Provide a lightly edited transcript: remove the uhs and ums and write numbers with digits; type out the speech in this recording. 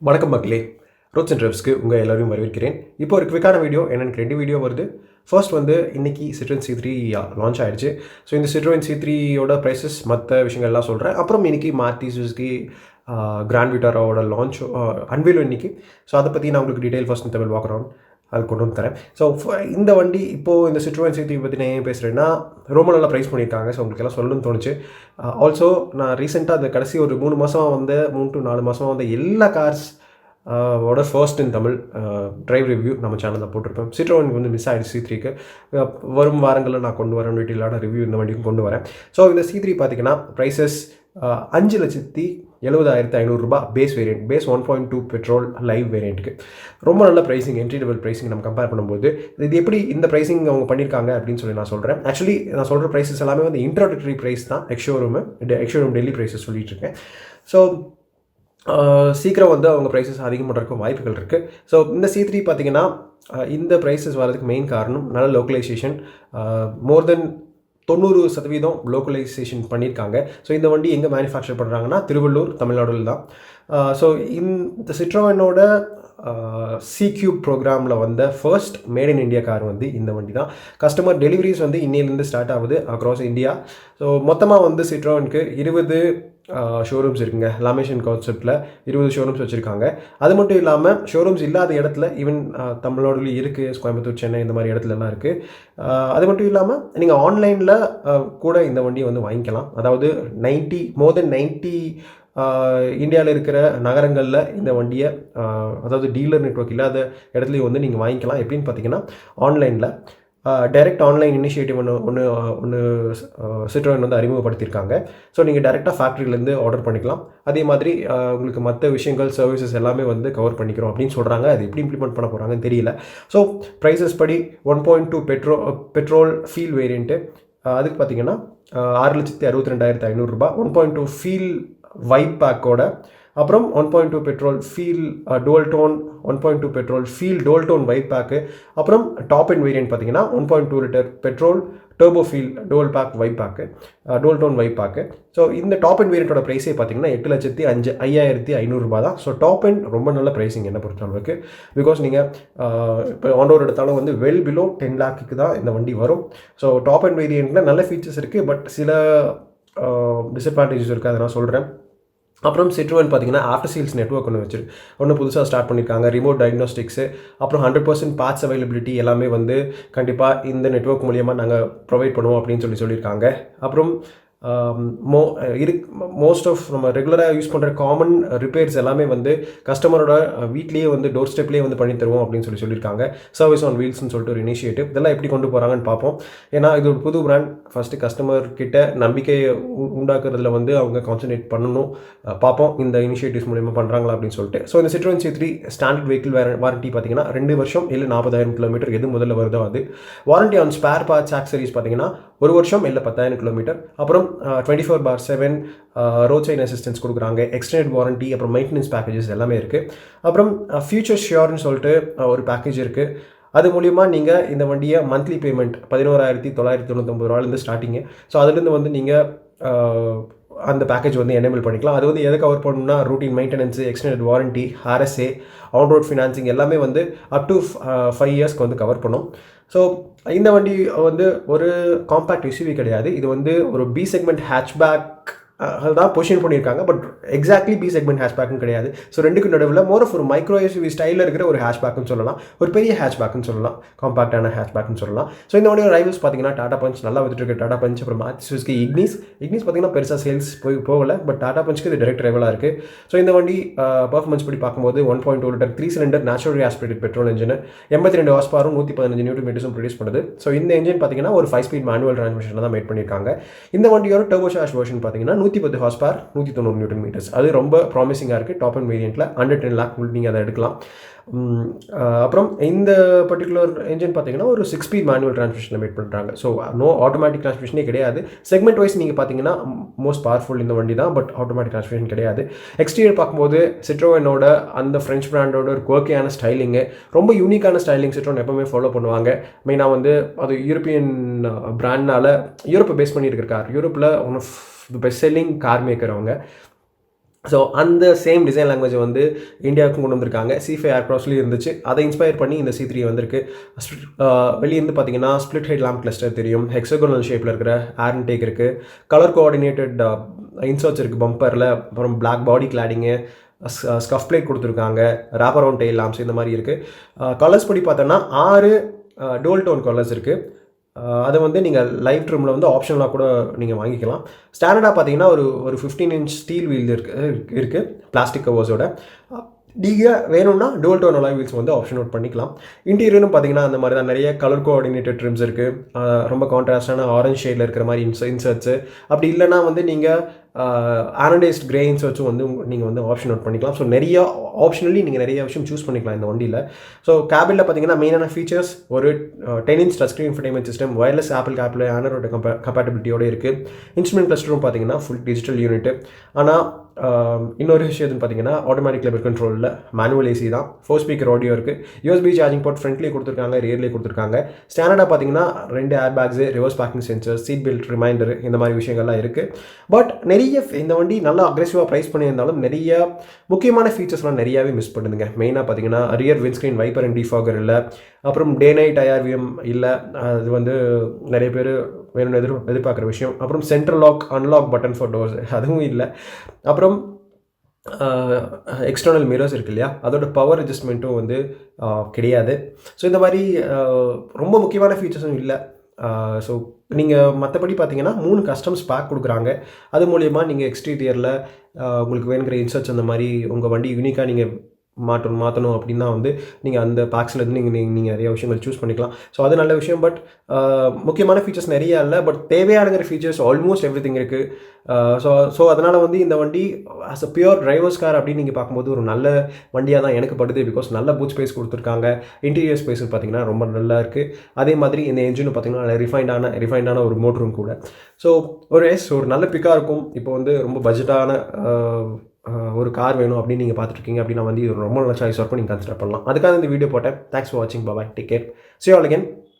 வணக்கம் மக்களே, roads and ட்ரிப்ஸ்க்கு உங்கள் எல்லோரையும் வரவேற்கிறேன். இப்போ ஒரு குவிக்கான வீடியோ எனக்கு 2 வீடியோ வருது. ஃபர்ஸ்ட் வந்து இன்றைக்கி Citroen C3 லான்ச் ஆகிடுச்சு. ஸோ இந்த Citroen C3யோட ப்ரைஸஸ் மற்ற விஷயங்கள்லாம் சொல்கிறேன். அப்புறம் இன்றைக்கி மாருதி சுசுகி கிராண்ட் விட்டாராவோட லான்ச் அன்வீலும் இன்றைக்கி. ஸோ அதை பற்றி நான் உங்களுக்கு டீட்டெயில் ஃபர்ஸ்ட் தமிழ் வாக்கரவுண்ட் அது கொண்டு வந்து தரேன். ஸோ இந்த வண்டி இப்போது இந்த Citroen C3 பற்றி நான் ஏன் பேசுகிறேன்னா, ரொம்ப நல்லா ப்ரைஸ் பண்ணியிருக்காங்க. ஸோ உங்களுக்கு எல்லாம் சொல்லணும்னு தோணுச்சு. ஆல்சோ நான் ரீசெண்டாக அந்த கடைசி ஒரு 3 மாதமாக வந்து 3 to 4 மாதமாக வந்து எல்லா கார்ஸ் ஓட first in Tamil drive review நம்ம சேனலில் போட்டிருப்பேன். Citroen வந்து மிஸ் ஆகிடுச்சு C3க்கு. வரும் வாரங்களில் நான் கொண்டு வரேன், டீட்டெயிலான ரிவ்யூ இந்த வண்டிக்கும் கொண்டு வரேன். ஸோ இந்த C3 பார்த்தீங்கன்னா prices 5,70,70,500 base variant, base 1.2 petrol Live வேரியண்ட்டுக்கு ரொம்ப நல்ல ப்ரைஸிங், என்ட்ரி லெவல் ப்ரைஸிங் நம்ம கம்பேர் பண்ணும்போது இது எப்படி இந்த ப்ரைஸிங் அவங்க பண்ணியிருக்காங்க அப்படின்னு சொல்லி நான் சொல்கிறேன். ஆக்சுவலி நான் சொல்கிற ப்ரைஸஸ் எல்லாமே வந்து இன்ட்ரோடக்டரி ப்ரைஸ் தான். எக்ஷோரூம் டெல்லி ப்ரைஸஸ் சொல்லிட்டு இருக்கேன். ஸோ சீக்கிரம் வந்து அவங்க ப்ரைஸஸ் அதிகம் பண்ணுறதுக்கும் வாய்ப்புகள் இருக்குது. ஸோ இந்த C3 பார்த்தீங்கன்னா இந்த ப்ரைஸஸ் வரதுக்கு மெயின் காரணம் நல்ல லோக்கலைசேஷன். மோர் தென் 90% லோக்கலைசேஷன் பண்ணியிருக்காங்க. ஸோ இந்த வண்டி எங்கே மேனுஃபேக்சர் பண்ணுறாங்கன்னா திருவள்ளூர், தமிழ்நாடுல தான். ஸோ இந்த சிட்ரோவனோட C-Cube ப்ரோக்ராமில் வந்த first made in India car வந்து இந்த வண்டி தான். கஸ்டமர் டெலிவரிஸ் வந்து இன்னிலேருந்து ஸ்டார்ட் ஆகுது அக்ராஸ் இந்தியா. ஸோ மொத்தமாக வந்து சிட்ரோவனுக்கு 20 ஷோரூம்ஸ் இருக்குங்க. லாமினேஷன் கான்செப்டில் 20 ஷோரூம்ஸ் வச்சுருக்காங்க. அது மட்டும் இல்லாமல் ஷோரூம்ஸ் இல்லாத இடத்துல ஈவன் தமிழ்நாடுலேயும் இருக்குது, கோயம்புத்தூர், சென்னை இந்த மாதிரி இடத்துலலாம் இருக்குது. அது மட்டும் இல்லாமல் நீங்கள் ஆன்லைனில் கூட இந்த வண்டியை வந்து வாங்கிக்கலாம். அதாவது மோர் தென் 90 இந்தியாவில் இருக்கிற நகரங்களில் இந்த வண்டியை அதாவது டீலர் நெட்வொர்க் இல்லாத இடத்துலையும் வந்து நீங்கள் வாங்கிக்கலாம். எப்படின்னு பார்த்தீங்கன்னா ஆன்லைனில் டைரெக்ட் ஆன்லைன் இனிஷியேட்டிவ் ஒன்று Citroen வந்து அறிமுகப்படுத்தியிருக்காங்க. ஸோ நீங்கள் டைரெக்டாக ஃபேக்ட்ரியிலேருந்து ஆர்டர் பண்ணிக்கலாம். அதே மாதிரி உங்களுக்கு மற்ற விஷயங்கள், சர்வீசஸ் எல்லாமே வந்து கவர் பண்ணிக்கிறோம் அப்படின்னு சொல்கிறாங்க. அது எப்படி இம்ப்ளிமெண்ட் பண்ண போகிறாங்கன்னு தெரியல. ஸோ ப்ரைஸஸ் படி 1.2 பெட்ரோல் ஃபீல் வேரியண்ட்டு அதுக்கு பார்த்தீங்கன்னா 6,62,500 1.2 ஃபீல் வைப் பேக்கோட, அப்புறம் 1.2 petrol feel dual tone, 1.2 petrol feel dual tone vibe pack, அப்புறம் டாப் அண்ட் வேரியன்ட் பார்த்தீங்கன்னா 1.2 litre petrol turbo feel dual pack vibe pack, dual tone vibe pack. So இந்த top end வேரியண்ட்டோட ப்ரைஸே பார்த்தீங்கன்னா 8,05,500 தான். ஸோ டாப் அண்ட் ரொம்ப நல்ல pricing என்ன பொறுத்த அளவுக்கு. பிகாஸ் நீங்கள் இப்போ ஆண்டோர் எடுத்தாலும் வந்து வெல் பிலோ 10 lakhக்கு தான் இந்த வண்டி வரும். ஸோ டாப் அண்ட் வேரியண்ட்டில் நல்ல ஃபீச்சர்ஸ் இருக்குது, பட் சில டிஸ்அட்வான்டேஜஸ் இருக்குது, அதை நான் சொல்கிறேன். அப்புறம் Citroen பார்த்தீங்கன்னா ஆஃப்டர் சேல்ஸ் நெட்வொர்க் ஒன்று புதுசாக ஸ்டார்ட் பண்ணியிருக்காங்க. ரிமோட் டயக்னோஸ்டிக்ஸு, அப்புறம் 100% பார்ட்ஸ் அவைலபிலிட்டி எல்லாமே வந்து கண்டிப்பாக இந்த நெட்வொர்க் மூலியமாக நாங்கள் ப்ரொவைட் பண்ணுவோம் அப்படின்னு சொல்லியிருக்காங்க. அப்புறம் மோஸ்ட் ஆஃப் நம்ம ரெகுலராக யூஸ் பண்ணுற காமன் ரிப்பேர்ஸ் எல்லாமே வந்து கஸ்டமரோட வீட்லேயே வந்து டோர் ஸ்டெப்லேயே வந்து பண்ணி தருவோம் அப்படின்னு சொல்லியிருக்காங்க. சர்வீஸ் ஆன் வீல்ஸ்னு சொல்லிட்டு ஒரு இனிஷியேட்டிவ். இதெல்லாம் எப்படி கொண்டு போகிறாங்கன்னு பார்ப்போம். ஏன்னா இது ஒரு புது பிராண்ட். ஃபஸ்ட்டு கஸ்டமர்கிட்ட நம்பிக்கையை உண்டாக்குறதுல வந்து அவங்க கான்சன்ட்ரேட் பண்ணணும். பார்ப்போம் இந்த இனிஷியேட்டிவ்ஸ் மூலியமாக பண்ணுறாங்களா அப்படின்னு சொல்லிட்டு. ஸோ இந்த Citroen C3 standard vehicle warranty பார்த்தீங்கன்னா 2 வருஷம் இல்லை 40,000 கிலோமீட்டர் எது முதல்ல வருதோ அது. வாரண்ட்டி ஆன் ஸ்பேர் பார்ட்ஸ் ஆக்சரிஸ் பார்த்தீங்கன்னா 1 வருஷம் இல்லை 10,000 கிலோமீட்டர். அப்புறம் 24/7 ரோட் சைட் அசிஸ்டன்ஸ் கொடுக்குறாங்க. எக்ஸ்டெண்டட் வாரண்ட்டி, அப்புறம் மெயின்டெனன்ஸ் பேக்கேஜஸ் எல்லாமே இருக்குது. அப்புறம் ஃபியூச்சர் ஷியோர்னு சொல்லிட்டு ஒரு பேக்கேஜ் இருக்குது. அது மூலிமா நீங்கள் இந்த வண்டியை மந்த்லி பேமெண்ட் 11,999 ஸ்டார்டிங்கு. ஸோ அதுலேருந்து வந்து நீங்கள் அந்த பேக்கேஜ் வந்து எனேபிள் பண்ணிக்கலாம். அது வந்து எதை கவர் பண்ணணும்னா routine maintenance, extended warranty, RSA, on road financing எல்லாமே வந்து அப் டு 5 இயர்ஸ்க்கு வந்து கவர் பண்ணும். ஸோ இந்த வண்டி வந்து ஒரு காம்பேக்ட் SUV கிடையாது. இது வந்து ஒரு B செக்மெண்ட் ஹேட்ச்பேக் தான் பொசிஷன் பண்ணியிருக்காங்க. பட் எக்ஸாக்ட்லி B செக்மெண்ட் ஹேட்ச்பேக்கும் கிடையாது. ஸோ ரெண்டுக்கும் நடுவில் மோர் ஆஃப் ஒரு மைக்ரோ SUV ஸ்டைலில் இருக்கிற ஒரு ஹேட்ச்பேக்குன்னு சொல்லலாம். ஒரு பெரிய ஹேட்ச்பேக்குன்னு சொல்லலாம், காம்பாக்டான ஹேட்ச்பேக்குன்னு சொல்லலாம். ஸோ இந்த வண்டியோட ரைவல்ஸ் பார்த்தீங்கன்னா டாடா பஞ்ச் நல்லா வந்துட்டு இருக்கு. டாடா பஞ்ச், அப்புறம் மாருதி சுசுகி இக்னிஸ் பார்த்தீங்கன்னா பெருசாக சேல்ஸ் போகலை. பட் டாடா பஞ்சுக்கு இது டைரக்ட் ரைவலாக இருக்குது. ஸோ இந்த வண்டி பர்ஃபார்மன்ஸ் படி பார்க்கும்போது 1.2 litre 3 cylinder naturally aspirated petrol engine 82 horse பவரும் 115 நியூட்டன் மீட்டர்ஸும் ப்ரொடியூஸ் பண்ணுது. ஸோ இந்த இன்ஜின் பார்த்தீங்கன்னா ஒரு 5 ஸ்பீட் மேனுவல் டிரான்ஸ்மிஷன் தான் மேட் பண்ணியிருக்காங்க. இந்த வண்டியோட டர்போ சார்ஜ் வெர்ஷன் பார்த்தீங்கன்னா 110 ஹார்ஸ் பவர் 190 நியூட்டன் மீட்டர்ஸ். அது ரொம்ப ப்ராமிசிங்காக இருக்குது. டாப் அண்ட் வேரியண்ட்டில் அண்டர் 10 lakh நீங்கள் அதை எடுக்கலாம். அப்புறம் இந்த பர்டிகுலர் இன்ஜின் பார்த்தீங்கன்னா ஒரு 6 ஸ்பீட் மேனுவல் டிரான்ஸ்மிஷனில் மேட் பண்ணுறாங்க. ஸோ நோ ஆட்டோமேட்டிக் டிரான்ஸ்மிஷனே கிடையாது. செக்மெண்ட் வைஸ் நீங்கள் பார்த்தீங்கன்னா மோஸ்ட் பவர்ஃபுல் இந்த வண்டி தான், பட் ஆட்டோமேட்டிக் டிரான்ஸ்மிஷன் கிடையாது. எக்ஸ்டீரியர் பார்க்கும்போது Citroenோட அந்த ஃப்ரெஞ்ச் பிராண்டோட ஒரு குவர்க்கியான ஸ்டைலிங்கு, ரொம்ப யூனிக்கான ஸ்டைலிங் Citroen எப்போவுமே ஃபாலோ பண்ணுவாங்க. மெயினாக வந்து அது யூரோப்பியன் பிராண்ட்னால யூரோப்பை பேஸ் பண்ணியிருக்கார். யூரோப்பில் one of the best selling car maker அவங்க. ஸோ அந்த சேம் டிசைன் லாங்குவேஜ் வந்து இந்தியாவுக்கும் கொண்டு வந்திருக்காங்க. C5 ஏர்க்ராஃப்ட்லேயும் இருந்துச்சு. அதை இன்ஸ்பயர் பண்ணி இந்த C3 வந்திருக்கு. வெளியிருந்து பார்த்தீங்கன்னா ஸ்பிளிட் ஹெட் லேம்ப் கிளஸ்டர் தெரியும், ஹெக்ஸகோனல் ஷேப்பில் இருக்கிற ஏர் இன்டேக் இருக்குது, கலர் கோஆர்டினேட்டட் இன்சர்ட்ஸ் இருக்குது பம்பரில், அப்புறம் பிளாக் பாடி கிளாடிங்கு, ஸ்கஃப் பிளேட் கொடுத்துருக்காங்க, ரேப் அரவுண்ட் டெயில் லாம்ப்ஸ் இந்த மாதிரி இருக்குது. கலர்ஸ் படி பார்த்தோன்னா 6 டோல் டோன் கலர்ஸ் இருக்குது. அதை வந்து நீங்கள் லைவ் ட்ரிமில் வந்து ஆப்ஷனலாக கூட நீங்கள் வாங்கிக்கலாம். ஸ்டாண்டர்டாக பார்த்தீங்கன்னா ஒரு 15 இன்ச் ஸ்டீல் வீல் இருக்குது பிளாஸ்டிக் கவர்ஸோட. நீங்கள் வேணும்னா டோல் டோன் அலாய் வீல்ஸ் வந்து ஆப்ஷன் அவுட் பண்ணிக்கலாம். இன்டீரியரும் பார்த்தீங்கன்னா அந்த மாதிரி தான் நிறைய கலர் கோஆர்டினேட்டட் ட்ரிம்ஸ் இருக்குது. ரொம்ப கான்ட்ராஸ்டான ஆரஞ்ச் ஷேடில் இருக்கிற மாதிரி இன்சர்ட்ஸு. அப்படி இல்லைனா வந்து நீங்கள் ஆனடைஸ்ட் கிரே இன்சர்ட்ஸும் வந்து நீங்கள் வந்து ஆப்ஷன் அவுட் பண்ணிக்கலாம். ஸோ நிறைய ஆப்ஷனலி நீங்கள் நிறைய விஷயம் சூஸ் பண்ணிக்கலாம் இந்த வண்டியில். ஸோ கேபினில் பார்த்தீங்கன்னா மெயினான ஃபீச்சர்ஸ் ஒரு 10 inch touch screen infotainment system, wireless Apple Android கம்பேட்டபிலிட்டியோடு இருக்குது. இன்ஸ்ட்ருமெண்ட் கிளஸ்டரும் பார்த்தீங்கன்னா ஃபுல் டிஜிட்டல் யூனிட்டு. ஆனால் இன்னொரு விஷயம் எதுன்னு பார்த்தீங்கன்னா ஆட்டோமேட்டிக் லெவல் கண்ட்ரோலில் மேனுவல் ஏசி தான். 4 ஸ்பீக்கர் ஆடியோ இருக்குது. USB சார்ஜிங் போர்ட் ஃப்ரண்ட்லேயே கொடுத்துருக்காங்க, ரியர்லேயே கொடுத்துருக்காங்க. ஸ்டாண்டர்டாக பார்த்தீங்கன்னா 2 airbags, reverse parking sensor, seat belt reminder இந்த மாதிரி விஷயங்கள்லாம் இருக்குது. பட் நிறைய இந்த வண்டி நல்லா அக்ரெசிவாக ப்ரைஸ் பண்ணியிருந்தாலும் நிறைய முக்கியமான ஃபீச்சர்ஸ்லாம் நிறையாவே மிஸ் பண்ணுதுங்க. மெயினாக பார்த்தீங்கன்னா rear windscreen wiper and defogger இல்லை, அப்புறம் டே நைட் IRVM இல்லை, அது வந்து நிறைய பேர் வேணும்னு எதிர்பார்க்குற விஷயம். அப்புறம் central lock unlock button for doors அதுவும் இல்லை. அப்புறம் எக்ஸ்டர்னல் மிரர்ஸ் இருக்கு இல்லையா, அதோட பவர் அட்ஜஸ்ட்மெண்ட்டும் வந்து கிடையாது. ஸோ இந்த மாதிரி ரொம்ப முக்கியமான ஃபீச்சர்ஸும் இல்லை. ஸோ நீங்கள் மற்றபடி பார்த்தீங்கன்னா 3 கஸ்டம்ஸ் பேக் கொடுக்குறாங்க. அது மூலயமா நீங்கள் எக்ஸ்டீரியரில் உங்களுக்கு வேணுங்கிற இன்சர்ட்ஸ் அந்த மாதிரி உங்கள் வண்டி யூனிக்காக நீங்கள் மாற்றணும் அப்படின்னா வந்து நீங்கள் அந்த பேக்ஸ்லேருந்து நீங்கள் நிறைய விஷயங்கள் சூஸ் பண்ணிக்கலாம். ஸோ அது நல்ல விஷயம். பட் முக்கியமான ஃபீச்சர்ஸ் நிறையா இல்லை, பட் தேவையானங்கிற ஃபீச்சர்ஸ் ஆல்மோஸ்ட் எவ்ரி திங் இருக்குது. ஸோ அதனால் வந்து இந்த வண்டி as a pure driver's car அப்படின்னு நீங்கள் பார்க்கும்போது ஒரு நல்ல வண்டியாக தான் எனக்கு படுது. பிகாஸ் நல்ல பூட் ஸ்பேஸ் கொடுத்துருக்காங்க. இன்டீரியர் ஸ்பேஸ் பார்த்தீங்கன்னா ரொம்ப நல்லா இருக்குது. அதே மாதிரி இந்த என்ஜினும் பார்த்தீங்கன்னா ரிஃபைண்டான ஒரு மோட்டரும் கூட. ஸோ ஒரு நல்ல பிக்காக இருக்கும். இப்போ வந்து ரொம்ப பட்ஜெட்டான ஒரு கார் வேணும் அப்படின்னு நீங்கள் பார்த்துருக்கீங்க அப்படின்னா வந்து இது ரொம்ப நல்ல சாய்ஸாக இருக்கும், நீங்கள் கன்சிடர் பண்ணலாம். அதுக்காக இந்த வீடியோ போட்டேன். தேங்க்ஸ் ஃபார் வாட்சிங். Bye, take care, see you all again.